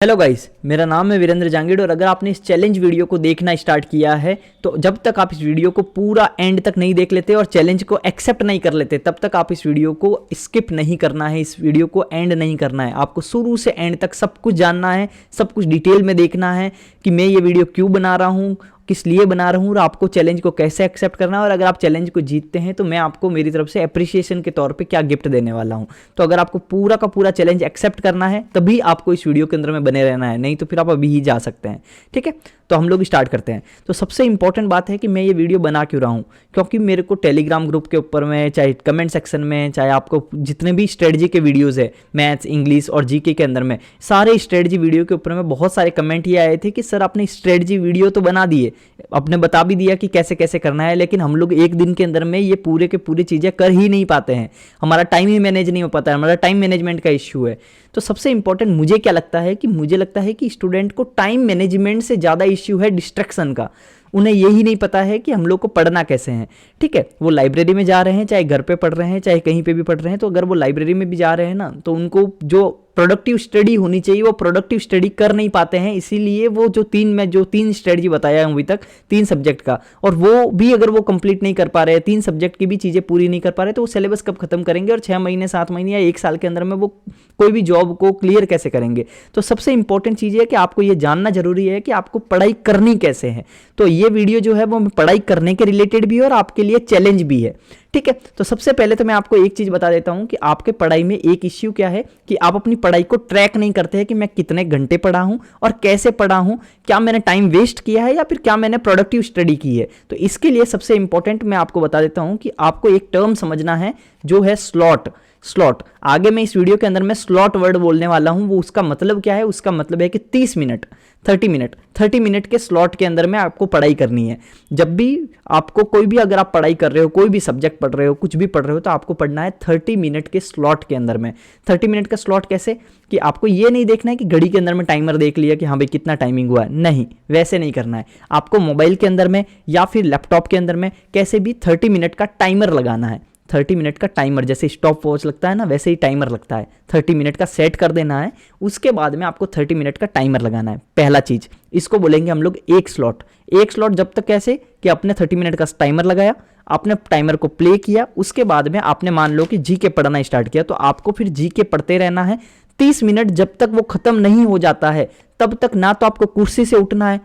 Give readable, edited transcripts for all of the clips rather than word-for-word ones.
Hello guys, मेरा नाम है वीरेंद्र जांगीड़ और अगर आपने इस चैलेंज वीडियो को देखना स्टार्ट किया है तो जब तक आप इस वीडियो को पूरा एंड तक नहीं देख लेते और चैलेंज को एक्सेप्ट नहीं कर लेते तब तक आप इस वीडियो को स्किप नहीं करना है, इस वीडियो को एंड नहीं करना है। आपको शुरू से एंड तक सब कुछ जानना है, सब कुछ डिटेल में देखना है कि मैं ये वीडियो क्यों बना रहा हूँ, किस लिए बना रहा हूँ और आपको चैलेंज को कैसे एक्सेप्ट करना है। और अगर आप चैलेंज को जीतते हैं तो मैं आपको मेरी तरफ से अप्रिसिएशन के तौर पे क्या गिफ्ट देने वाला हूँ। तो अगर आपको पूरा का पूरा चैलेंज एक्सेप्ट करना है तभी आपको इस वीडियो के अंदर में बने रहना है, नहीं तो फिर आप अभी ही जा सकते हैं। ठीक है, तो हम लोग स्टार्ट करते हैं। तो सबसे इंपॉर्टेंट बात है कि मैं ये वीडियो बना क्यों रहा हूँ, क्योंकि मेरे को टेलीग्राम ग्रुप के ऊपर में, चाहे कमेंट सेक्शन में, चाहे आपको जितने भी स्ट्रेटजी के वीडियोज़ है मैथ्स, इंग्लिश और जीके के अंदर में, सारे स्ट्रेटजी वीडियो के ऊपर में बहुत सारे कमेंट ये आए थे कि सर आपने स्ट्रेटजी वीडियो तो बना दिए, आपने बता भी दिया कि कैसे कैसे करना है, लेकिन हम लोग एक दिन के अंदर में ये पूरे के पूरी चीज़ें कर ही नहीं पाते हैं, हमारा टाइम ही मैनेज नहीं हो पाता है, हमारा टाइम मैनेजमेंट का इश्यू है। तो सबसे इंपॉर्टेंट मुझे क्या लगता है कि मुझे लगता है कि स्टूडेंट को टाइम मैनेजमेंट से ज़्यादा इश्यू है डिस्ट्रैक्शन का। उन्हें यही नहीं पता है कि हम लोग को पढ़ना कैसे है। ठीक है, वो लाइब्रेरी में जा रहे हैं, चाहे घर पे पढ़ रहे हैं, चाहे कहीं पे भी पढ़ रहे हैं, तो अगर वो लाइब्रेरी में भी जा रहे हैं ना तो उनको जो प्रोडक्टिव स्टडी होनी चाहिए वो प्रोडक्टिव स्टडी कर नहीं पाते हैं। इसीलिए वो जो तीन स्ट्रेटजी बताया है अभी तक, 3 सब्जेक्ट का, और वो भी अगर वो कंप्लीट नहीं कर पा रहे हैं, 3 सब्जेक्ट की भी चीज़ें पूरी नहीं कर पा रहे, तो वो सिलेबस कब खत्म करेंगे और 6 महीने 7 महीने या 1 साल के अंदर में वो कोई भी जॉब को क्लियर कैसे करेंगे। तो सबसे इंपॉर्टेंट चीज़ है कि आपको ये जानना जरूरी है कि आपको पढ़ाई करनी कैसे है। तो ये वीडियो जो है वो पढ़ाई करने के रिलेटेड भी है और आपके लिए चैलेंज भी है। ठीक है, तो सबसे पहले तो मैं आपको एक चीज बता देता हूं कि आपके पढ़ाई में एक इश्यू क्या है कि आप अपनी पढ़ाई को ट्रैक नहीं करते हैं कि मैं कितने घंटे पढ़ा हूं और कैसे पढ़ा हूं, क्या मैंने टाइम वेस्ट किया है या फिर क्या मैंने प्रोडक्टिव स्टडी की है। तो इसके लिए सबसे इंपॉर्टेंट मैं आपको बता देता हूं कि आपको एक टर्म समझना है जो है स्लॉट। आगे मैं इस वीडियो के अंदर मैं स्लॉट वर्ड बोलने वाला हूं, वो उसका मतलब क्या है, उसका मतलब है कि 30 मिनट के स्लॉट के अंदर में आपको पढ़ाई करनी है। जब भी आपको कोई भी, अगर आप पढ़ाई कर रहे हो, कोई भी सब्जेक्ट पढ़ रहे हो, कुछ भी पढ़ रहे हो, तो आपको पढ़ना है 30 मिनट के स्लॉट के अंदर में। 30 मिनट का स्लॉट कैसे कि आपको ये नहीं देखना है कि घड़ी के अंदर में टाइमर देख लिया कि हाँ भाई कितना टाइमिंग हुआ है, नहीं, वैसे नहीं करना है। आपको मोबाइल के अंदर में या फिर लैपटॉप के अंदर में कैसे भी 30 मिनट का टाइमर लगाना है। 30 मिनट का टाइमर, जैसे स्टॉप वॉच लगता है ना वैसे ही टाइमर लगता है, 30 मिनट का सेट कर देना है। उसके बाद में आपको 30 मिनट का टाइमर लगाना है। पहला चीज, इसको बोलेंगे हम लोग एक स्लॉट। जब तक कैसे कि आपने 30 मिनट का टाइमर लगाया, आपने टाइमर को प्ले किया, उसके बाद में आपने मान लो कि जीके पढ़ना स्टार्ट किया, तो आपको फिर जीके पढ़ते रहना है 30 मिनट, जब तक वो खत्म नहीं हो जाता है तब तक ना तो आपको कुर्सी से उठना है,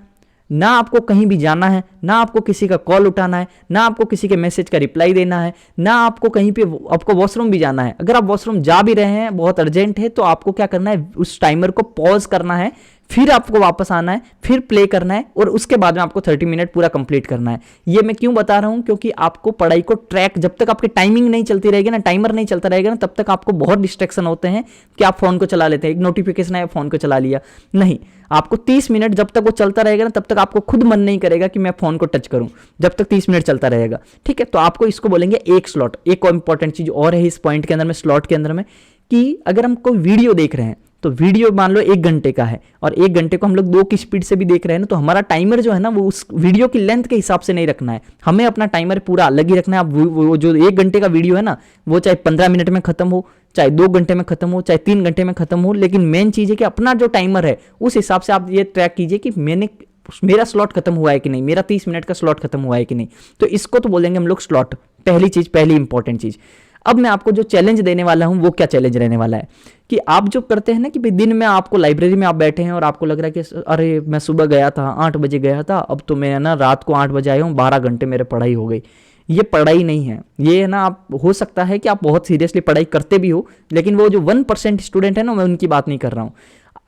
ना आपको कहीं भी जाना है, ना आपको किसी का कॉल उठाना है, ना आपको किसी के मैसेज का रिप्लाई देना है, ना आपको कहीं पे, आपको वॉशरूम भी जाना है। अगर आप वॉशरूम जा भी रहे हैं, बहुत अर्जेंट है, तो आपको क्या करना है, उस टाइमर को पॉज करना है, फिर आपको वापस आना है, फिर प्ले करना है और उसके बाद में आपको 30 मिनट पूरा कंप्लीट करना है। ये मैं क्यों बता रहा हूं, क्योंकि आपको पढ़ाई को ट्रैक, जब तक आपकी टाइमिंग नहीं चलती रहेगी ना, टाइमर नहीं चलता रहेगा ना, तब तक आपको बहुत डिस्ट्रैक्शन होते हैं कि आप फोन को चला लेते हैं, एक नोटिफिकेशन आया फोन को चला लिया। नहीं, आपको 30 मिनट जब तक वो चलता रहेगा ना तब तक आपको खुद मन नहीं करेगा कि मैं फोन को टच करूं, जब तक 30 मिनट चलता रहेगा। ठीक है, तो आपको इसको बोलेंगे एक स्लॉट। एक और इंपॉर्टेंट चीज और है इस पॉइंट के अंदर में, स्लॉट के अंदर में, कि अगर हम कोई वीडियो देख रहे हैं तो वीडियो मान लो 1 घंटे का है और 1 घंटे को हम लोग 2 की स्पीड से भी देख रहे हैं ना, तो हमारा टाइमर जो है ना वो उस वीडियो की लेंथ के हिसाब से नहीं रखना है, हमें अपना टाइमर पूरा अलग ही रखना है। वो जो 1 घंटे का वीडियो है ना, वो चाहे 15 मिनट में खत्म हो, चाहे 2 घंटे में खत्म हो, चाहे 3 घंटे में खत्म हो, लेकिन मेन चीज है कि अपना जो टाइमर है उस हिसाब से आप ये ट्रैक कीजिए कि मेरा स्लॉट खत्म हुआ है कि नहीं, मेरा 30 मिनट का स्लॉट खत्म हुआ है कि नहीं। तो इसको तो बोलेंगे हम लोग स्लॉट। पहली इंपॉर्टेंट चीज। अब मैं आपको जो चैलेंज देने वाला हूं वो क्या चैलेंज रहने वाला है कि आप जो करते हैं ना कि दिन में आपको लाइब्रेरी में आप बैठे हैं और आपको लग रहा है कि अरे मैं सुबह गया था 8 बजे गया था, अब तो मैं ना रात को 8 बजे आया हूँ, 12 घंटे मेरे पढ़ाई हो गई। ये पढ़ाई नहीं है, ये है ना, आप हो सकता है कि आप बहुत सीरियसली पढ़ाई करते भी हो, लेकिन वो जो 1% स्टूडेंट है ना, मैं उनकी बात नहीं कर रहा हूँ।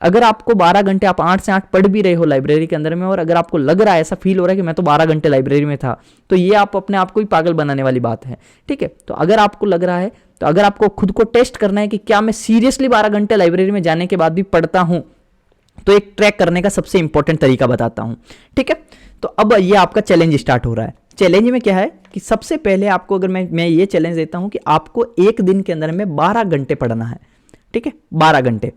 अगर आपको 12 घंटे, आप 8 से 8 पढ़ भी रहे हो लाइब्रेरी के अंदर में, और अगर आपको लग रहा है, ऐसा फील हो रहा है कि मैं तो 12 घंटे लाइब्रेरी में था, तो ये आप अपने आप को ही पागल बनाने वाली बात है। ठीक है, तो अगर आपको लग रहा है, तो अगर आपको खुद को टेस्ट करना है कि क्या मैं सीरियसली 12 घंटे लाइब्रेरी में जाने के बाद भी पढ़ता हूं, तो एक ट्रैक करने का सबसे इंपॉर्टेंट तरीका बताता हूं। ठीक है, तो अब ये आपका चैलेंज स्टार्ट हो रहा है। चैलेंज में क्या है कि सबसे पहले आपको, अगर मैं ये चैलेंज देता हूं कि आपको 1 दिन के अंदर में 12 घंटे पढ़ना है। ठीक है, 12 घंटे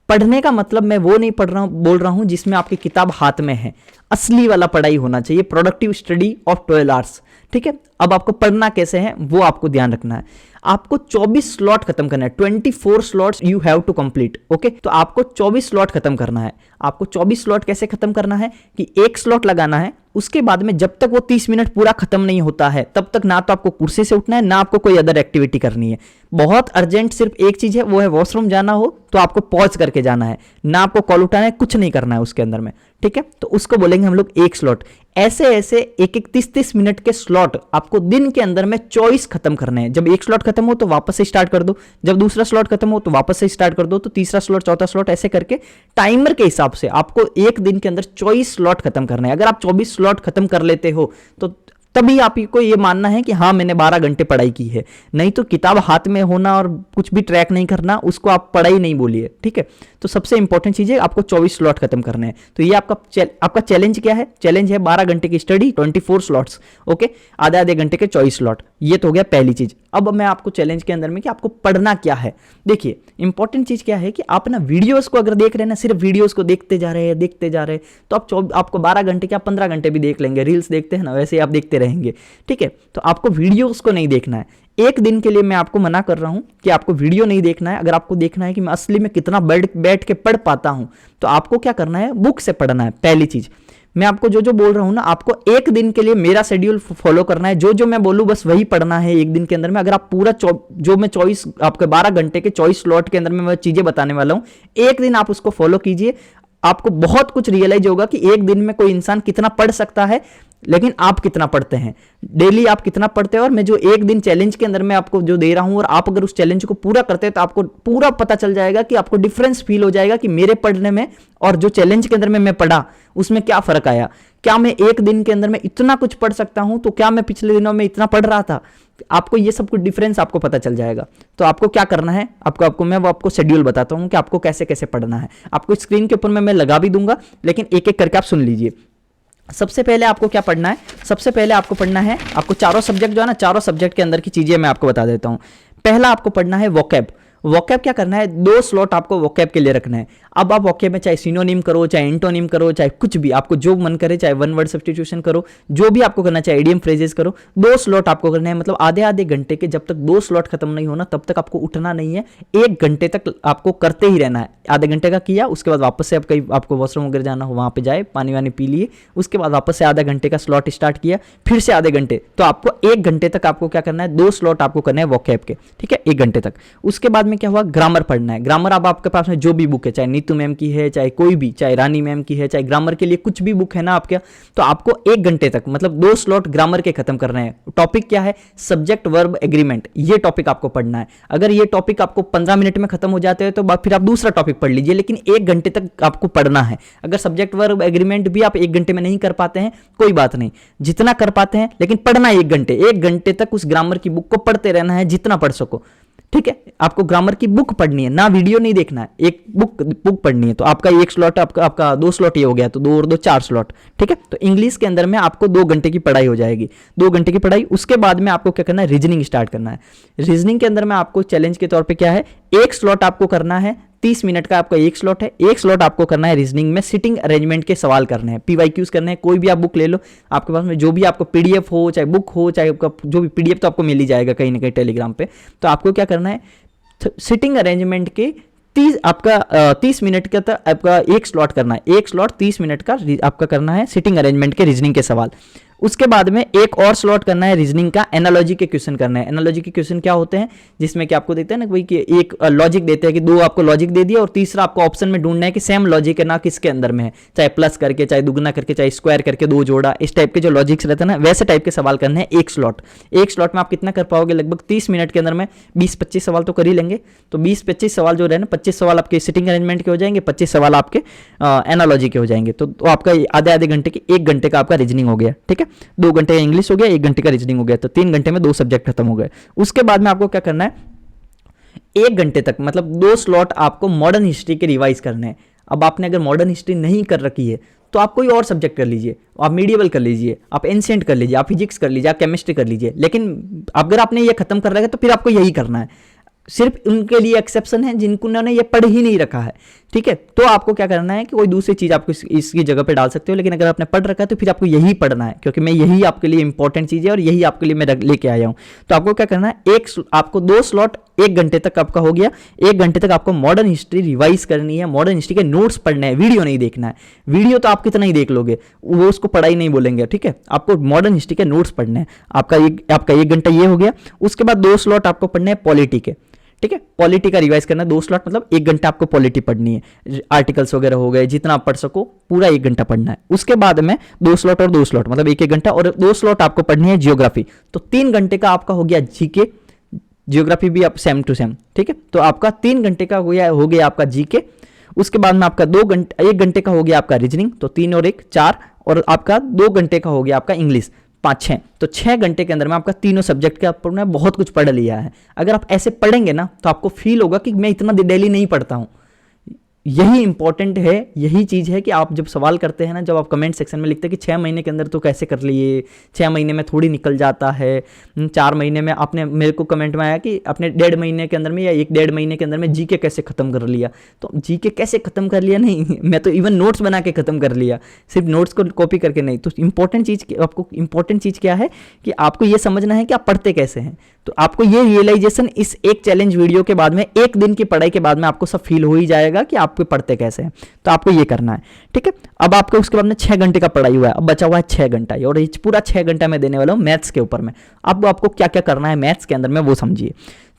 पढ़ने का मतलब मैं वो नहीं बोल रहा हूं जिसमें आपकी किताब हाथ में है, असली वाला पढ़ाई होना चाहिए, प्रोडक्टिव स्टडी ऑफ 12 आवर्स। ठीक है, अब आपको पढ़ना कैसे है वो आपको ध्यान रखना है। आपको 24 स्लॉट खत्म करना है, 24 slots you have to complete. Okay, तो आपको 24 स्लॉट खत्म करना है। आपको 24 स्लॉट कैसे खत्म करना है कि एक स्लॉट लगाना है, उसके बाद में जब तक वो 30 मिनट पूरा खत्म नहीं होता है तब तक ना तो आपको कुर्सी से उठना है, ना आपको कोई अदर एक्टिविटी करनी है। बहुत अर्जेंट सिर्फ एक चीज है, वो है वॉशरूम जाना हो तो आपको पॉज करके जाना है, ना आपको कॉल उठाना है, कुछ नहीं करना है उसके अंदर में। ठीक है, तो उसको बोलेंगे हम लोग एक स्लॉट। ऐसे ऐसे एक एक 30-30 मिनट के स्लॉट आपको दिन के अंदर में 24 खत्म करने हैं। जब एक स्लॉट खत्म हो तो वापस से स्टार्ट कर दो, जब दूसरा स्लॉट खत्म हो तो वापस से स्टार्ट कर दो, तो तीसरा स्लॉट, चौथा स्लॉट, ऐसे करके टाइमर के हिसाब से आपको एक दिन के अंदर 24 स्लॉट खत्म करने हैं। अगर आप 24 स्लॉट खत्म कर लेते हो तो तभी आपको ये मानना है कि हाँ मैंने 12 घंटे पढ़ाई की है। नहीं तो किताब हाथ में होना और कुछ भी ट्रैक नहीं करना, उसको आप पढ़ाई नहीं बोलिए। ठीक है, तो सबसे इंपॉर्टेंट चीज है आपको 24 स्लॉट खत्म करने हैं। तो ये आपका चैलेंज क्या है? चैलेंज है 12 घंटे की स्टडी, 24 स्लॉट्स। ओके, आधे आधे घंटे के 24 स्लॉट। ये तो हो गया पहली चीज। अब मैं आपको चैलेंज के अंदर में कि आपको पढ़ना क्या है। देखिए इंपॉर्टेंट चीज क्या है कि आप ना वीडियोस को अगर देख रहे हैं ना, सिर्फ वीडियोस को देखते जा रहे हैं तो आपको 12 घंटे क्या 15 घंटे भी देख लेंगे। रील्स देखते हैं ना, वैसे ही आप देखते रहेंगे। ठीक है, तो आपको वीडियोस को नहीं देखना है। एक दिन के लिए मैं आपको मना कर रहा हूं कि आपको वीडियो नहीं देखना है। अगर आपको देखना है कि मैं असली में कितना बैठ के पढ़ पाता हूं, तो आपको क्या करना है, बुक से पढ़ना है। पहली चीज मैं आपको जो जो बोल रहा हूं ना, आपको एक दिन के लिए मेरा शेड्यूल फॉलो करना है। जो जो मैं बोलूं बस वही पढ़ना है एक दिन के अंदर में। अगर आप पूरा जो मैं 24 आपके 12 घंटे के 24 स्लॉट के अंदर में मैं चीजें बताने वाला हूं, एक दिन आप उसको फॉलो कीजिए। आपको बहुत कुछ रियलाइज होगा कि एक दिन में कोई इंसान कितना पढ़ सकता है, लेकिन आप कितना पढ़ते हैं, डेली आप कितना पढ़ते हैं। और मैं जो एक दिन चैलेंज के अंदर मैं आपको जो दे रहा हूं, और आप अगर उस चैलेंज को पूरा करते हैं तो आपको पूरा पता चल जाएगा कि आपको डिफरेंस फील हो जाएगा कि मेरे पढ़ने में और जो चैलेंज के अंदर में मैं पढ़ा उसमें क्या फर्क आया। क्या मैं एक दिन के अंदर में इतना कुछ पढ़ सकता हूं, तो क्या मैं पिछले दिनों में इतना पढ़ रहा था। आपको ये सब कुछ डिफरेंस आपको पता चल जाएगा। तो आपको क्या करना है, मैं वो आपको शेड्यूल बताता हूं कि आपको कैसे कैसे पढ़ना है। आपको स्क्रीन के ऊपर मैं लगा भी दूंगा, लेकिन एक एक करके आप सुन लीजिए। सबसे पहले आपको क्या पढ़ना है, सबसे पहले आपको पढ़ना है, आपको चारों सब्जेक्ट जो है ना, चारों सब्जेक्ट के अंदर की चीजें मैं आपको बता देता हूं। पहला आपको पढ़ना है वोकैब। वोकैब क्या करना है, 2 स्लॉट आपको वोकैब के लिए रखना है। अब आप वोकैब में चाहे सिनोनिम करो, चाहे एंटोनिम करो, चाहे कुछ भी आपको जो मन करे, चाहे वन वर्ड सब्स्टिट्यूशन करो, जो भी आपको करना, चाहे इडियम फ्रेजेस करो, 2 स्लॉट आपको करना है। मतलब आधे आधे घंटे के, जब तक 2 स्लॉट खत्म नहीं होना तब तक आपको उठना नहीं है। 1 घंटे तक आपको करते ही रहना है। आधे घंटे का किया, उसके बाद वापस से आप कहीं आपको वॉशरूम वगैरह जाना हो वहां पे जाए, पानी वानी पी लिए, उसके बाद वापस से आधा घंटे का स्लॉट स्टार्ट किया, फिर से आधे घंटे। तो आपको 1 घंटे तक आपको क्या करना है, 2 स्लॉट आपको करना है वोकैब के। ठीक है, 1 घंटे तक। उसके बाद में क्या हुआ, ग्रामर पढ़ना है। ग्रामर अब आपके पास में जो भी बुक है, चाहे नीतू मैम की है, चाहे कोई भी, चाहे रानी मैम की है, चाहे ग्रामर के लिए कुछ भी बुक है ना आपके, तो आपको 1 घंटे तक मतलब 2 स्लॉट ग्रामर के खत्म करना है। टॉपिक क्या है, सब्जेक्ट वर्ब एग्रीमेंट, ये टॉपिक आपको पढ़ना है। अगर ये टॉपिक आपको 15 मिनट में खत्म हो जाते हैं तो फिर आप दूसरा टॉपिक पढ़ लीजिए, लेकिन 1 घंटे तक आपको पढ़ना है। अगर सब्जेक्ट वर्ब एग्रीमेंट भी आप 1 घंटे में नहीं कर पाते हैं, कोई बात नहीं, जितना कर पाते हैं, लेकिन पढ़ना है 1 घंटे। 1 घंटे तक उस ग्रामर की बुक को पढ़ते रहना है, जितना पढ़ सको। ठीक है, आपको ग्रामर की बुक पढ़नी है ना, वीडियो नहीं देखना है। एक बुक पढ़नी है। तो आपका 1 स्लॉट, आपका 2 स्लॉट ये हो गया, तो 2 और 2 4 स्लॉट। ठीक है, तो इंग्लिश के अंदर में आपको 2 घंटे की पढ़ाई हो जाएगी, 2 घंटे की पढ़ाई। उसके बाद में आपको क्या करना है, रीजनिंग स्टार्ट करना है। रीजनिंग के अंदर में आपको चैलेंज के तौर पर क्या है, 1 स्लॉट आपको करना है, 30 मिनट का आपका 1 स्लॉट है। 1 स्लॉट आपको करना है रीजनिंग में, सिटिंग अरेंजमेंट के सवाल करने हैं, पीवाईक्यूज करने हैं। कोई भी आप बुक ले लो, आपके पास में जो भी आपको पीडीएफ हो, चाहे बुक हो, चाहे आपका जो भी पीडीएफ, तो आपको मिल ही जाएगा कहीं ना कहीं टेलीग्राम पे। तो आपको क्या करना है, सिटिंग अरेंजमेंट के 30 मिनट का तो आपका 1 स्लॉट करना है। 1 स्लॉट 30 मिनट का आपका करना है सिटिंग अरेंजमेंट के रीजनिंग के सवाल। उसके बाद में एक और स्लॉट करना है रीजनिंग का, एनालॉजी के क्वेश्चन करना है। एनालॉजी के क्वेश्चन क्या होते हैं, जिसमें कि आपको देते हैं ना कोई कि एक लॉजिक देते हैं कि 2 आपको लॉजिक दे दिया, और तीसरा आपको ऑप्शन में ढूंढना है कि सेम लॉजिक है ना किसके अंदर में है, चाहे प्लस करके, चाहे दुगना करके, चाहे स्क्वायर करके 2 जोड़ा, इस टाइप के जो लॉजिक्स रहते हैं ना, वैसे टाइप के सवाल करने हैं 1 स्लॉट। 1 स्लॉट में आप कितना कर पाओगे, लगभग 30 मिनट के अंदर में 20-25 सवाल तो कर ही लेंगे। तो 20-25 सवाल जो रहे ना, 25 सवाल आपके सिटिंग अरेंजमेंट के हो जाएंगे, 25 सवाल आपके एनालॉजी के हो जाएंगे। तो आपका आधे आधे घंटे के 1 घंटे का आपका रीजनिंग हो गया। ठीक है, 2 घंटे इंग्लिश हो गया, 1 घंटे का रीजनिंग हो गया, तो 3 घंटे में 2 सब्जेक्ट खत्म हो गए। उसके बाद में आपको क्या करना है, 1 घंटे तक मतलब 2 स्लॉट आपको मॉडर्न हिस्ट्री के रिवाइज करने हैं। अब आपने अगर मॉडर्न हिस्ट्री नहीं कर रखी है तो आप कोई और सब्जेक्ट कर लीजिए, आप मीडिएवल कर लीजिए, आप एंशिएंट कर लीजिए, आप फिजिक्स कर लीजिए, आप केमिस्ट्री कर लीजिए। लेकिन अगर आपने ये खत्म कर रखा है तो फिर आपको यही करना है। सिर्फ उनके लिए एक्सेप्शन है जिनको उन्होंने ये पढ़ ही नहीं रखा है। ठीक है। तो आपको क्या करना है कि कोई दूसरी चीज़ आपको इसकी जगह पे डाल सकते हो, लेकिन अगर आपने पढ़ रखा है तो फिर आपको यही पढ़ना है, क्योंकि मैं यही आपके लिए इंपॉर्टेंट चीज़ है और यही आपके लिए मैं लेके आया हूँ। तो आपको क्या करना है, आपको 2 स्लॉट 1 घंटे तक आपका हो गया। 1 घंटे तक आपको मॉडर्न हिस्ट्री रिवाइज करनी है, मॉडर्न हिस्ट्री के नोट्स पढ़ने हैं, वीडियो नहीं देखना है। वीडियो तो आप कितना ही देख लोगे, वो उसको पढ़ाई नहीं बोलेंगे, ठीक है। आपको मॉडर्न हिस्ट्री के नोट्स पढ़ने हैं। आपका 1 घंटा ये हो गया। उसके बाद 2 स्लॉट आपको पढ़ने हैं पॉलिटी के, ठीक है। पॉलिटी का रिवाइज करना है 2 स्लॉट, मतलब 1 घंटा आपको पॉलिटी पढ़नी है, आर्टिकल्स वगैरह हो गए, जितना आप पढ़ सको पूरा 1 घंटा पढ़ना है। उसके बाद में 2 स्लॉट और 2 स्लॉट, मतलब 1-1 घंटा, और 2 स्लॉट आपको पढ़नी है जियोग्राफी। तो 3 घंटे का आपका हो गया जीके, जियोग्राफी भी आप सेम टू सेम, ठीक है। तो आपका 3 घंटे का हो गया आपका जीके। उसके बाद में आपका 1 घंटे का हो गया आपका रीजनिंग, तो 3 और 1 4, और आपका 2 घंटे का हो गया आपका इंग्लिश, 5 6। तो 6 घंटे के अंदर में आपका तीनों सब्जेक्ट के ऊपर में बहुत कुछ पढ़ लिया है। अगर आप ऐसे पढ़ेंगे ना तो आपको फील होगा कि मैं इतना डेली नहीं पढ़ता हूँ। यही इंपॉर्टेंट है, यही चीज़ है कि आप जब सवाल करते हैं ना, जब आप कमेंट सेक्शन में लिखते हैं कि 6 महीने के अंदर तो कैसे कर लिए, 6 महीने में थोड़ी निकल जाता है, 4 महीने में, आपने मेरे को कमेंट में आया कि आपने 1.5 महीने के अंदर में या 1-1.5 महीने के अंदर में जीके कैसे ख़त्म कर लिया। तो जीके कैसे ख़त्म कर लिया, नहीं, मैं तो इवन नोट्स बना के ख़त्म कर लिया, सिर्फ नोट्स को कॉपी करके नहीं। तो इंपॉर्टेंट चीज़ क्या है कि आपको ये समझना है कि आप पढ़ते कैसे हैं। तो आपको ये रियलाइजेशन इस एक चैलेंज वीडियो के बाद में, 1 दिन की पढ़ाई के बाद में आपको सब फील हो ही जाएगा कि आपको पढ़ते कैसे हैं। तो आपको ये करना है, ठीक है। अब आपको उसके बाद में 6 घंटे का पढ़ाई हुआ है, अब बचा हुआ है 6 घंटा, और ये पूरा 6 घंटा मैं देने वाला हूँ मैथ्स के ऊपर में। अब आपको क्या क्या करना है मैथ्स के अंदर में वो समझिए।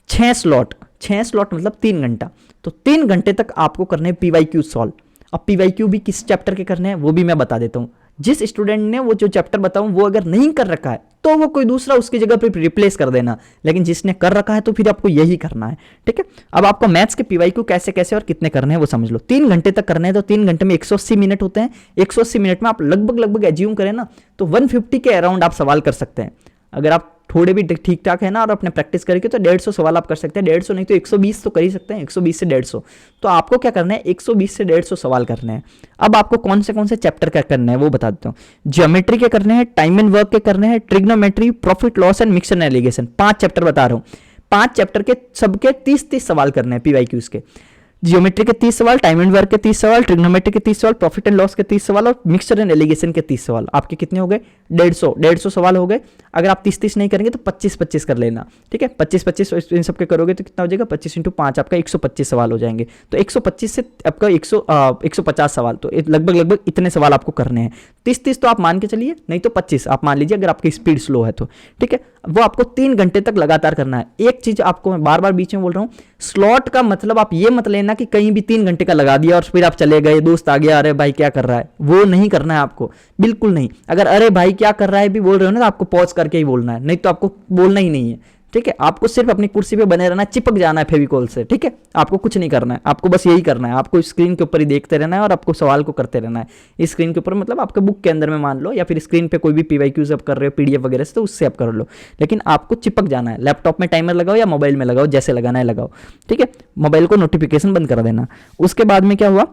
6 स्लॉट मतलब 3 घंटा। तो 3 घंटे तक आपको करने हैं PYQ सॉल्व। अब PYQ भी किस चैप्टर के करने हैं वो भी मैं बता देता हूँ। जिस स्टूडेंट ने वो जो चैप्टर बताऊं वो अगर नहीं कर रखा है तो वो कोई दूसरा उसकी जगह पे रिप्लेस कर देना, लेकिन जिसने कर रखा है तो फिर आपको यही करना है, ठीक है। अब आपको मैथ्स के PYQ कैसे कैसे और कितने करने हैं वो समझ लो। 3 घंटे तक करने हैं, तो 3 घंटे में 180 मिनट होते हैं। 180 मिनट में आप लगभग एज्यूम करें ना तो 150 के अराउंड आप सवाल कर सकते हैं। अगर आप थोड़े भी ठीक ठाक है ना और अपने प्रैक्टिस करके तो 150 सवाल आप कर सकते हैं। 150 नहीं तो 120 तो कर ही सकते हैं, 120 से 150। तो आपको क्या करना है, 120 से 150 सवाल करने हैं। अब आपको कौन से चैप्टर क्या करने हैं वो बता देता हूँ। ज्योमेट्री के करने हैं, टाइम एंड वर्क के करने हैं, trigonometry, profit loss and mixer and allegation, 5 chapter बता रहा हूँ। 5 चैप्टर के सबके 30-30 सवाल करने हैं PYQs के। जियोमेट्री के 30 सवाल, टाइम एंड वर्क के 30 सवाल, ट्रिग्नोमेट्री के 30 सवाल, प्रॉफिट एंड लॉस के 30 सवाल और मिक्सचर एंड एलिगेशन के 30 सवाल। आपके कितने हो गए, 150 सवाल हो गए। अगर आप 30-30 नहीं करेंगे तो 25-25 कर लेना, ठीक है। 25-25 इन सबके करोगे तो कितना हो जाएगा, 25 × 5 आपका 125 सवाल हो जाएंगे। तो 125 से आपका 150 सवाल, तो लगभग इतने सवाल आपको करने हैं। 30-30 तो आप मान के चलिए, नहीं तो 25 आप मान लीजिए अगर आपकी स्पीड स्लो है तो, ठीक है। वो आपको 3 घंटे तक लगातार करना है। एक चीज आपको मैं बार बार बीच में बोल रहा हूँ, स्लॉट का मतलब आप ये मत लेना कि कहीं भी 3 घंटे का लगा दिया और फिर आप चले गए, दोस्त आ गया, अरे भाई क्या कर रहा है, वो नहीं करना है आपको, बिल्कुल नहीं। अगर अरे भाई क्या कर रहा है भी बोल रहे हो ना तो आपको पॉज करके ही बोलना है, नहीं तो आपको बोलना ही नहीं है, ठीक है। आपको सिर्फ अपनी कुर्सी पे बने रहना है, चिपक जाना है फेविकॉल से, ठीक है। आपको कुछ नहीं करना है, आपको बस यही करना है। आपको स्क्रीन के ऊपर ही देखते रहना है और आपको सवाल को करते रहना है। इस स्क्रीन के ऊपर मतलब आपके बुक के अंदर में मान लो, या फिर स्क्रीन पे कोई भी PYQs आप कर रहे हो PDF वगैरह से तो उससे आप कर लो, लेकिन आपको चिपक जाना है। लैपटॉप में टाइमर लगाओ या मोबाइल में लगाओ, जैसे लगाना है लगाओ, ठीक है। मोबाइल को नोटिफिकेशन बंद कर देना। उसके बाद में क्या हुआ,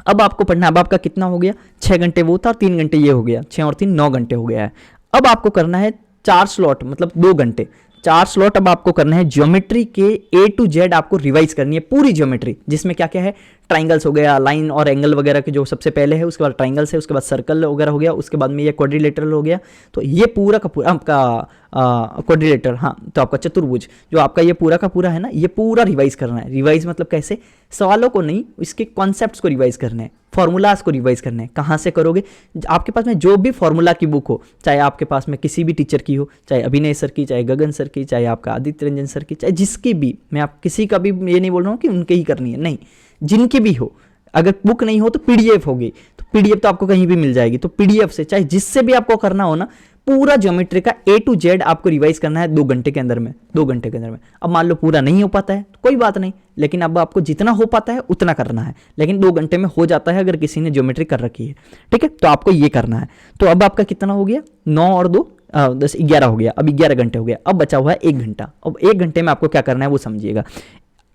अब आपको पढ़ना, अब आपका कितना हो गया, 6 घंटे वो था और 3 घंटे ये हो गया, 6 और 3 9 घंटे हो गया है। अब आपको करना है 4 स्लॉट मतलब 2 घंटे, 4 स्लॉट अब आपको करना है ज्योमेट्री के A to Z आपको रिवाइज करनी है पूरी ज्योमेट्री, जिसमें क्या क्या है, ट्राइंगल्स हो गया, लाइन और एंगल वगैरह के जो सबसे पहले है, उसके बाद ट्राइंगल्स है, उसके बाद सर्कल वगैरह हो गया, उसके बाद में ये क्वाड्रिलेटरल हो गया। तो ये पूरा का पूरा आपका क्वाड्रिलेटर, हाँ, तो आपका चतुर्भुज जो आपका ये पूरा का पूरा है ना, ये पूरा रिवाइज करना है। रिवाइज मतलब कैसे, सवालों को नहीं, इसके कॉन्सेप्ट्स को रिवाइज करना है, फॉर्मूलाज को रिवाइज करना है। कहाँ से करोगे, आपके पास में जो भी फॉर्मूला की बुक हो, चाहे आपके पास में किसी भी टीचर की हो, चाहे अभिनय सर की, चाहे गगन सर की, चाहे आपका आदित्य रंजन सर की, चाहे जिसकी भी, मैं आप किसी का भी ये नहीं बोल रहा हूँ कि उनके ही करनी है, नहीं, जिनकी भी हो। अगर बुक नहीं हो तो PDF होगी, तो PDF तो आपको कहीं भी मिल जाएगी, तो PDF से चाहे जिससे भी आपको करना हो ना, पूरा ज्योमेट्री का A to Z आपको रिवाइज करना है 2 घंटे के अंदर में, 2 घंटे के अंदर में। अब मान लो पूरा नहीं हो पाता है तो कोई बात नहीं, लेकिन अब आपको जितना हो पाता है उतना करना है, लेकिन 2 घंटे में हो जाता है अगर किसी ने ज्योमेट्री कर रखी है, ठीक है। तो आपको ये करना है। तो अब आपका कितना हो गया, 9 और 2 10 11 हो गया, अब 11 घंटे हो गया। अब बचा हुआ है 1 घंटा। अब 1 घंटे में आपको क्या करना है वो समझिएगा।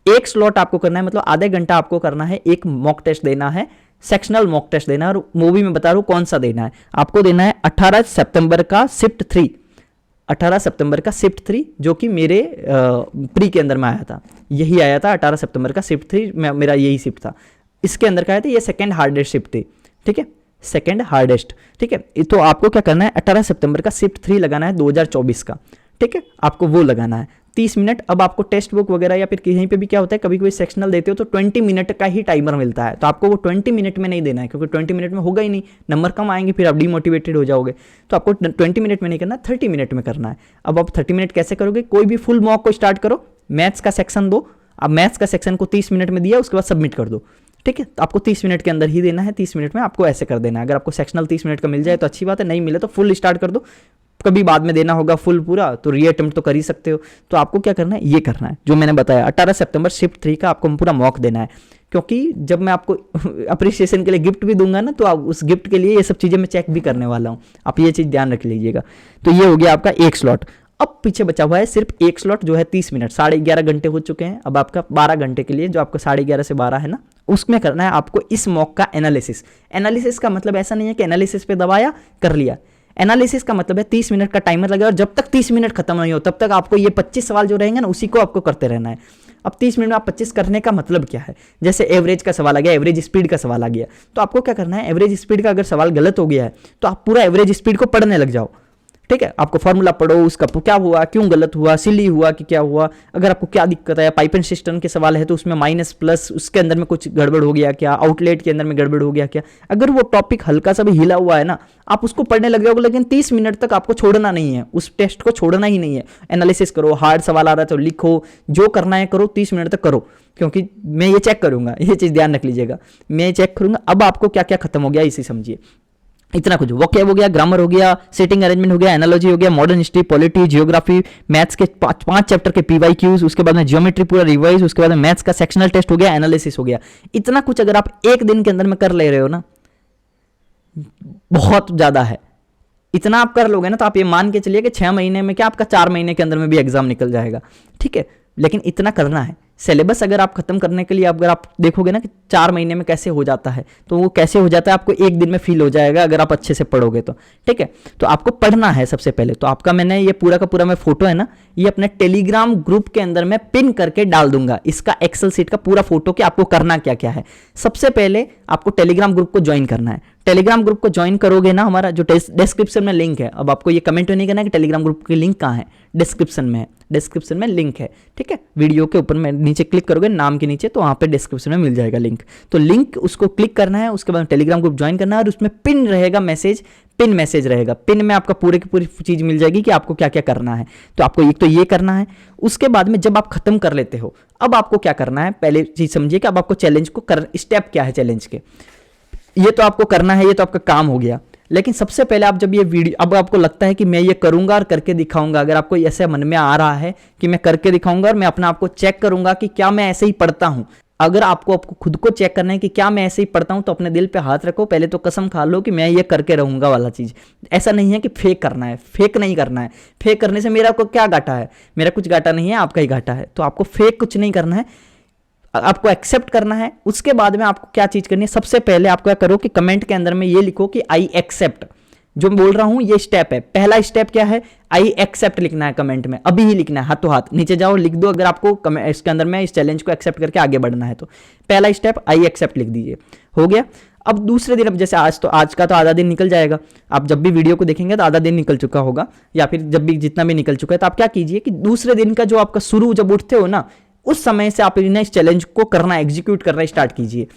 1 स्लॉट आपको करना है, मतलब आधे घंटा आपको करना है, एक मॉक टेस्ट देना है, सेक्शनल मॉक टेस्ट देना है। और वो भी मैं बता रहा हूँ कौन सा देना है आपको, देना है 18 सितंबर का शिफ्ट 3, 18 सितंबर का शिफ्ट 3, जो कि मेरे प्री के अंदर में आया था, यही आया था 18 सितंबर का शिफ्ट 3, मेरा यही शिफ्ट था। इसके अंदर क्या है, ये सेकेंड हार्डेस्ट शिफ्ट थी, ठीक है, सेकेंड हार्डेस्ट, ठीक है। तो आपको क्या करना है, 18 सितंबर का शिफ्ट 3 लगाना है 2024 का, ठीक है, आपको वो लगाना है 30 मिनट। अब आपको टेक्स्ट बुक वगैरह या फिर कहीं पे भी क्या होता है, कभी कोई सेक्शनल देते हो तो 20 मिनट का ही टाइमर मिलता है, तो आपको वो 20 मिनट में नहीं देना है, क्योंकि 20 मिनट में होगा ही नहीं, नंबर कम आएंगे, फिर आप डिमोटिवेटेड हो जाओगे। तो आपको 20 मिनट में नहीं करना, 30 मिनट में करना है। अब आप 30 मिनट कैसे करोगे, कोई भी फुल मॉक को स्टार्ट करो, मैथ्स का सेक्शन दो, अब मैथ्स का सेक्शन को 30 मिनट में दिया, उसके बाद सबमिट कर दो, ठीक है। तो आपको 30 मिनट के अंदर ही देना है, 30 मिनट में आपको ऐसे कर देना है। अगर आपको सेक्शनल 30 मिनट का मिल जाए तो अच्छी बात है, नहीं मिले तो फुल स्टार्ट कर दो, कभी बाद में देना होगा फुल पूरा तो रीअटेम्प्ट तो कर ही सकते हो। तो आपको क्या करना है, ये करना है जो मैंने बताया, 18 सितंबर शिफ्ट 3 का आपको पूरा मॉक देना है, क्योंकि जब मैं आपको अप्रिसिएशन के लिए गिफ्ट भी दूंगा ना, तो आप उस गिफ्ट के लिए ये सब चीज़ें मैं चेक भी करने वाला हूँ, आप ये चीज़ ध्यान रख लीजिएगा। तो ये हो गया आपका एक स्लॉट। अब पीछे बचा हुआ है सिर्फ एक स्लॉट जो है 30 मिनट, 11.5 घंटे हो चुके हैं। अब आपका 12 घंटे के लिए, जो आपका 11.5 से 12 है ना, उसमें करना है आपको इस मॉक का एनालिसिस। एनालिसिस का मतलब ऐसा नहीं है कि एनालिसिस पे दबाया कर लिया, एनालिसिस का मतलब है 30 मिनट का टाइमर लगा और जब तक 30 मिनट खत्म नहीं हो तब तक आपको ये 25 सवाल जो रहेंगे ना, उसी को आपको करते रहना है। अब 30 मिनट में आप 25 करने का मतलब क्या है, जैसे एवरेज का सवाल आ गया, एवरेज स्पीड का सवाल आ गया, तो आपको क्या करना है, एवरेज स्पीड का अगर सवाल गलत हो गया है तो आप पूरा एवरेज स्पीड को पढ़ने लग जाओ, ठीक है। आपको फॉर्मूला पढ़ो, उसका क्या हुआ, क्यों गलत हुआ, सिली हुआ कि क्या हुआ, अगर आपको क्या दिक्कत है, पाइप एंड सिस्टम के सवाल है तो उसमें माइनस प्लस उसके अंदर में कुछ गड़बड़ हो गया क्या, आउटलेट के अंदर में गड़बड़ हो गया क्या, अगर वो टॉपिक हल्का सा भी हिला हुआ है ना, आप उसको पढ़ने लग जाओगे। लेकिन 30 मिनट तक आपको छोड़ना नहीं है, उस टेस्ट को छोड़ना ही नहीं है। एनालिसिस करो, हार्ड सवाल आ रहा है तो लिखो, जो करना है करो, 30 मिनट तक करो, क्योंकि मैं ये चेक करूंगा, ये चीज़ ध्यान रख लीजिएगा, मैं चेक करूंगा। अब आपको क्या क्या खत्म हो गया इसी समझिए, इतना कुछ वोकैब हो गया, ग्रामर हो गया, सेटिंग अरेंजमेंट हो गया, एनालॉजी हो गया, modern history, polity, geography, maths के पांच चैप्टर के पीवाईक्यूज, उसके बाद में ज्योमेट्री पूरा रिवाइज, उसके बाद में मैथ्स का सेक्शनल टेस्ट हो गया, एनालिसिस हो गया। इतना कुछ अगर आप एक दिन के अंदर में कर ले रहे हो ना, बहुत ज्यादा है। इतना आप कर लोगे ना तो आप ये मान के चलिए कि 6 महीने में क्या, आपका 4 महीने के अंदर में भी एग्जाम निकल जाएगा, ठीक है। लेकिन इतना करना है। सिलेबस अगर आप खत्म करने के लिए, अगर आप देखोगे ना कि 4 महीने में कैसे हो जाता है, तो वो कैसे हो जाता है आपको एक दिन में फील हो जाएगा अगर आप अच्छे से पढ़ोगे तो, ठीक है। तो आपको पढ़ना है सबसे पहले। तो आपका मैंने ये पूरा का पूरा मैं फोटो है ना, ये अपने टेलीग्राम ग्रुप के अंदर मैं पिन करके डाल दूंगा, इसका एक्सेल सीट का पूरा फोटो कि आपको करना क्या क्या है। सबसे पहले आपको टेलीग्राम ग्रुप को ज्वाइन करना है। टेलीग्राम ग्रुप को ज्वाइन करोगे ना, हमारा जो डिस्क्रिप्शन में लिंक है, अब आपको ये कमेंट नहीं करना है कि टेलीग्राम ग्रुप की लिंक कहाँ है, डिस्क्रिप्शन में है, डिस्क्रिप्शन में लिंक है, ठीक है। वीडियो के ऊपर में नीचे क्लिक करोगे नाम के नीचे, तो वहाँ पे डिस्क्रिप्शन में मिल जाएगा लिंक, तो लिंक उसको क्लिक करना है। उसके बाद टेलीग्राम ग्रुप ज्वाइन करना है और उसमें पिन रहेगा मैसेज, पिन मैसेज रहेगा, पिन में आपका पूरे की पूरी चीज़ मिल जाएगी कि आपको क्या क्या करना है। तो आपको एक तो ये करना है। उसके बाद में जब आप खत्म कर लेते हो, अब आपको क्या करना है, पहले चीज़ समझिए कि अब आपको चैलेंज को स्टेप क्या है चैलेंज के, ये तो आपको करना है, ये तो आपका काम हो गया। लेकिन सबसे पहले आप जब ये वीडियो, अब आपको लगता है कि मैं ये करूंगा और करके दिखाऊंगा, अगर आपको ऐसे मन में आ रहा है कि मैं करके दिखाऊंगा और मैं अपना आपको चेक करूंगा कि क्या मैं ऐसे ही पढ़ता हूं, अगर आपको खुद को चेक करना है कि क्या मैं ऐसे ही पढ़ता हूं, तो अपने दिल पे हाथ रखो, पहले तो कसम खा लो कि मैं ये करके रहूंगा वाला चीज़। ऐसा नहीं है कि फेक करना है, फेक नहीं करना है। फेक करने से मेरा को क्या घाटा है, मेरा कुछ घाटा नहीं है, आपका ही घाटा है। तो आपको फेक कुछ नहीं करना है, आपको एक्सेप्ट करना है। उसके बाद में आपको क्या चीज करनी है, सबसे पहले आप क्या करो कि कमेंट के अंदर में ये लिखो कि आई एक्सेप्ट, जो मैं बोल रहा हूं ये स्टेप है। पहला स्टेप क्या है, आई एक्सेप्ट लिखना है कमेंट में, अभी ही लिखना है, हाथों हाथ नीचे जाओ लिख दो, अगर आपको इसके अंदर में इस चैलेंज को एक्सेप्ट करके आगे बढ़ना है तो पहला स्टेप आई एक्सेप्ट लिख दीजिए, हो गया। अब दूसरे दिन, अब जैसे आज का तो आधा दिन निकल जाएगा, आप जब भी वीडियो को देखेंगे तो आधा दिन निकल चुका होगा, या फिर जब भी जितना भी निकल चुका है, तो आप क्या कीजिए कि दूसरे दिन का जो आपका शुरू जब उठते हो ना, उस समय से आप इस चैलेंज को करना, एग्जीक्यूट करना स्टार्ट कीजिए।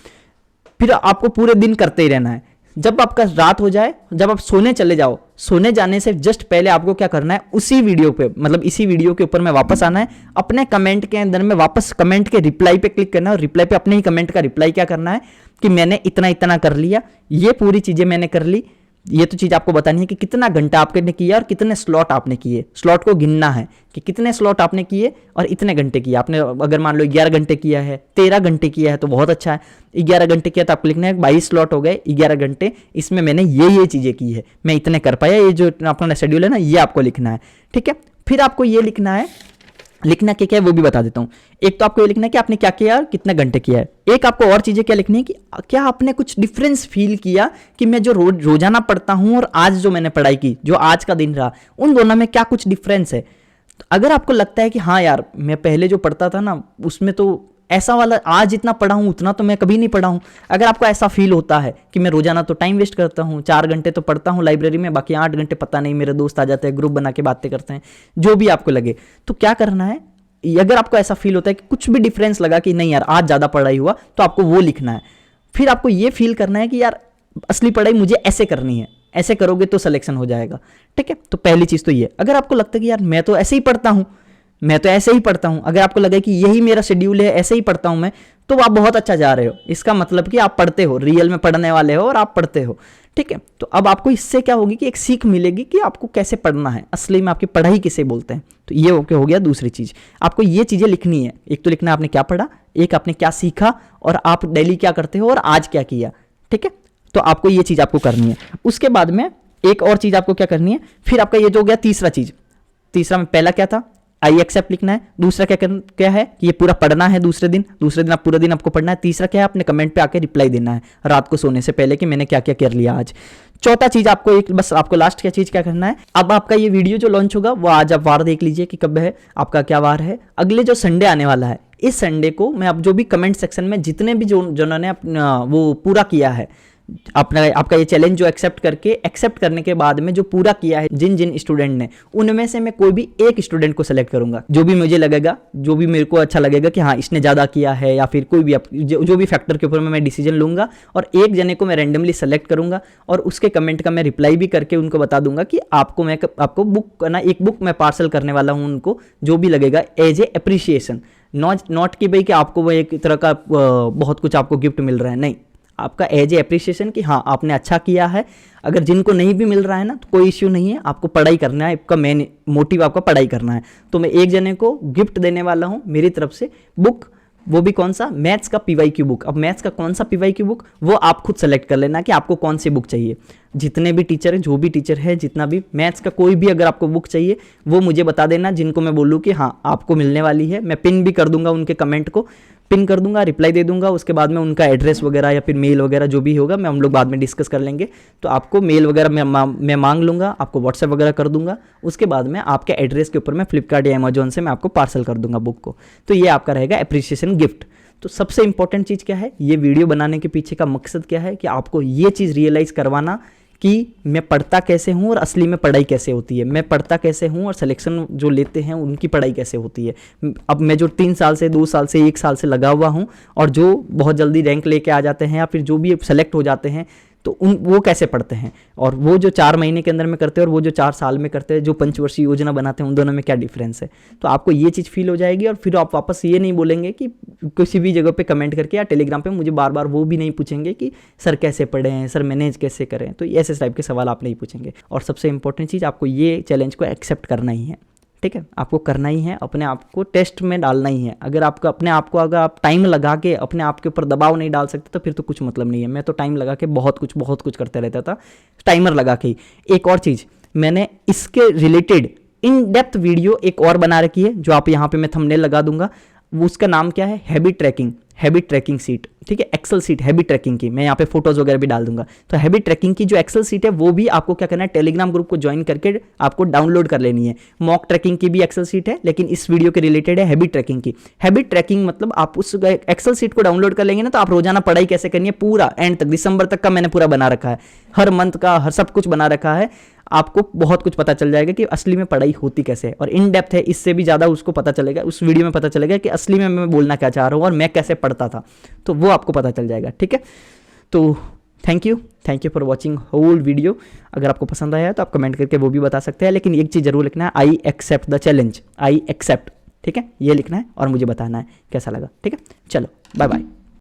फिर आपको पूरे दिन करते ही रहना है। जब आपका रात हो जाए, जब आप सोने चले जाओ, सोने जाने से जस्ट पहले आपको क्या करना है, उसी वीडियो पे, मतलब इसी वीडियो के ऊपर में वापस आना है, अपने कमेंट के अंदर में वापस कमेंट के रिप्लाई पे क्लिक करना है, और रिप्लाई पे अपने ही कमेंट का रिप्लाई क्या करना है कि मैंने इतना इतना कर लिया, ये पूरी चीजें मैंने कर ली। ये तो चीज आपको बतानी है कि कितना घंटा आपने किया और कितने स्लॉट आपने किए, स्लॉट को गिनना है कि कितने स्लॉट आपने किए और इतने घंटे किया आपने। अगर मान लो 11 घंटे किया है, 13 घंटे किया है तो बहुत अच्छा है। 11 घंटे किया तो आपको लिखना है 22 स्लॉट हो गए, 11 घंटे, इसमें मैंने ये चीजें की है, मैं इतने कर पाया, ये जो अपना शेड्यूल है ना, ये आपको लिखना है, ठीक है। फिर आपको ये लिखना है, लिखना क्या क्या है वो भी बता देता हूँ। एक तो आपको ये लिखना है कि आपने क्या किया और कितने घंटे किया है। एक आपको और चीजें क्या लिखनी है कि क्या आपने कुछ डिफरेंस फील किया कि मैं जो रोजाना पढ़ता हूँ और आज जो मैंने पढ़ाई की, जो आज का दिन रहा, उन दोनों में क्या कुछ डिफरेंस है। तो अगर आपको लगता है कि हाँ यार, मैं पहले जो पढ़ता था ना उसमें तो ऐसा वाला आज इतना पढ़ा हूँ उतना तो मैं कभी नहीं पढ़ा हूँ। अगर आपको ऐसा फील होता है कि मैं रोजाना तो टाइम वेस्ट करता हूँ, 4 घंटे तो पढ़ता हूँ लाइब्रेरी में, बाकी 8 घंटे पता नहीं मेरे दोस्त आ जाते हैं, ग्रुप बना के बातें करते हैं, जो भी आपको लगे, तो क्या करना है, अगर आपको ऐसा फील होता है कि कुछ भी डिफरेंस लगा कि नहीं यार आज ज़्यादा पढ़ाई हुआ, तो आपको वो लिखना है। फिर आपको ये फील करना है कि यार असली पढ़ाई मुझे ऐसे करनी है, ऐसे करोगे तो सिलेक्शन हो जाएगा। ठीक है, तो पहली चीज़ तो ये। अगर आपको लगता है कि यार मैं तो ऐसे ही पढ़ता हूँ, मैं तो ऐसे ही पढ़ता हूँ, अगर आपको लगे कि यही मेरा शेड्यूल है, ऐसे ही पढ़ता हूँ मैं, तो आप बहुत अच्छा जा रहे हो। इसका मतलब कि आप पढ़ते हो, रियल में पढ़ने वाले हो और आप पढ़ते हो। ठीक है, तो अब आपको इससे क्या होगी कि एक सीख मिलेगी कि आपको कैसे पढ़ना है, असली में आपकी पढ़ाई किसे बोलते हैं। तो ये हो गया दूसरी चीज़। आपको ये चीज़ें लिखनी है, एक तो लिखना है आपने क्या पढ़ा, एक आपने क्या सीखा, और आप डेली क्या करते हो और आज क्या किया। ठीक है, तो आपको ये चीज़ आपको करनी है। उसके बाद में एक और चीज़ आपको क्या करनी है, फिर आपका ये जो हो गया तीसरा चीज़। तीसरा में पहला क्या था, आई एक्सेप्ट लिखना है। दूसरा क्या है कि ये पूरा पढ़ना है, दूसरे दिन आप पूरा दिन आपको पढ़ना है। तीसरा क्या है, अपने कमेंट पे आके रिप्लाई देना है रात को सोने से पहले कि मैंने क्या क्या कर लिया आज। चौथा चीज आपको आपको लास्ट क्या चीज क्या करना है, अब आपका ये वीडियो जो लॉन्च होगा वो आज आप वार देख लीजिए कि कब है, आपका क्या वार है। अगले जो संडे आने वाला है, इस संडे को मैं अब जो भी कमेंट सेक्शन में जितने भी जिन्होंने वो पूरा किया है आपका ये चैलेंज जो एक्सेप्ट करने के बाद में जो पूरा किया है जिन स्टूडेंट ने, उनमें से मैं कोई भी एक स्टूडेंट को सेलेक्ट करूंगा, जो भी मुझे लगेगा, जो भी मेरे को अच्छा लगेगा कि हाँ इसने ज़्यादा किया है, या फिर कोई भी जो भी फैक्टर के ऊपर मैं डिसीजन लूंगा, और एक जने को मैं रैंडमली सेलेक्ट करूंगा और उसके कमेंट का मैं रिप्लाई भी करके उनको बता दूंगा कि आपको बुक ना, एक बुक मैं पार्सल करने वाला हूँ उनको, जो भी लगेगा एज ए अप्रिशिएशन, नॉट कि भाई कि आपको वो एक तरह का बहुत कुछ आपको गिफ्ट मिल रहा है, नहीं, आपका एज ए अप्रिशिएशन कि हाँ आपने अच्छा किया है। अगर जिनको नहीं भी मिल रहा है ना तो कोई इश्यू नहीं है, आपको पढ़ाई करना है, आपका मेन मोटिव आपका पढ़ाई करना है। तो मैं एक जने को गिफ्ट देने वाला हूँ मेरी तरफ से बुक, वो भी कौन सा, मैथ्स का पीवाईक्यू बुक। अब मैथ्स का कौन सा पीवाईक्यू बुक, वो आप खुद सेलेक्ट कर लेना कि आपको कौन सी बुक चाहिए। जितने भी टीचर हैं, जो भी टीचर है, जितना भी मैथ्स का कोई भी अगर आपको बुक चाहिए वो मुझे बता देना, जिनको मैं बोलूँ कि हाँ आपको मिलने वाली है। मैं पिन भी कर दूंगा, उनके कमेंट को पिन कर दूंगा, रिप्लाई दे दूंगा। उसके बाद में उनका एड्रेस वगैरह या फिर मेल वगैरह जो भी होगा मैं हम लोग बाद में डिस्कस कर लेंगे। तो आपको मेल वगैरह मैं मांग लूँगा, आपको व्हाट्सएप वगैरह कर दूंगा। उसके बाद में आपके एड्रेस के ऊपर मैं फ्लिपकार्ट या अमेजोन से मैं आपको पार्सल कर दूंगा बुक को। तो ये आपका रहेगा अप्रिशिएशन गिफ्ट। तो सबसे इंपॉर्टेंट चीज़ क्या है, ये वीडियो बनाने के पीछे का मकसद क्या है कि आपको ये चीज़ रियलाइज़ करवाना कि मैं पढ़ता कैसे हूँ और असली में पढ़ाई कैसे होती है, मैं पढ़ता कैसे हूँ और सिलेक्शन जो लेते हैं उनकी पढ़ाई कैसे होती है। अब मैं जो 3 साल से 2 साल से 1 साल से लगा हुआ हूँ और जो बहुत जल्दी रैंक लेके आ जाते हैं या फिर जो भी सेलेक्ट हो जाते हैं, तो वो कैसे पढ़ते हैं, और वो जो 4 महीने के अंदर में करते हैं और वो जो 4 साल में करते हैं, जो पंचवर्षीय योजना बनाते हैं, उन दोनों में क्या डिफरेंस है। तो आपको ये चीज़ फील हो जाएगी और फिर आप वापस ये नहीं बोलेंगे कि किसी भी जगह पे कमेंट करके या टेलीग्राम पे मुझे बार बार वो भी नहीं पूछेंगे कि सर कैसे पढ़े हैं, सर मैनेज कैसे करें। तो ऐसे टाइप के सवाल आप नहीं पूछेंगे। और सबसे इंपॉर्टेंट चीज़, आपको ये चैलेंज को एक्सेप्ट करना ही है। ठीक है, आपको करना ही है, अपने आप को टेस्ट में डालना ही है। अगर आपको अपने आप को, अगर आप टाइम लगा के अपने आप के ऊपर दबाव नहीं डाल सकते तो फिर तो कुछ मतलब नहीं है। मैं तो टाइम लगा के बहुत कुछ करते रहता था, टाइमर लगा के ही। एक और चीज़, मैंने इसके रिलेटेड इन डेप्थ वीडियो एक और बना रखी है, जो आप यहाँ पे मैं थंबनेल लगा दूंगा। उसका नाम क्या है, हैबिट ट्रैकिंग सीट। ठीक है, एक्सेल सीट हैबिट ट्रैकिंग की, मैं यहाँ पे फोटोज वगैरह भी डाल दूंगा। तो हैबिट ट्रैकिंग की जो एक्सेल सीट है वो भी आपको क्या करना है, टेलीग्राम ग्रुप को ज्वाइन करके आपको डाउनलोड कर लेनी है। मॉक ट्रैकिंग की भी एक्सेल सीट है, लेकिन इस वीडियो के रिलेटेड है हैबिट ट्रैकिंग की। हैबिट ट्रैकिंग मतलब आप उस एक्सेल सीट को डाउनलोड कर लेंगे ना, तो आप रोजाना पढ़ाई कैसे करनी है पूरा एंड तक, दिसंबर तक का मैंने पूरा बना रखा है, हर मंथ का हर सब कुछ बना रखा है। आपको बहुत कुछ पता चल जाएगा कि असली में पढ़ाई होती कैसे है, और इन डेप्थ है, इससे भी ज़्यादा उसको पता चलेगा, उस वीडियो में पता चलेगा कि असली में मैं बोलना क्या चाह रहा हूँ और मैं कैसे पढ़ता था, तो वो आपको पता चल जाएगा। ठीक है, तो thank you for watching whole video. अगर आपको पसंद आया है तो आप कमेंट करके वो भी बता सकते हैं, लेकिन एक चीज़ जरूर लिखना है, I accept the challenge, I accept. ठीक है, ये लिखना है और मुझे बताना है कैसा लगा। ठीक है, चलो बाय बाय।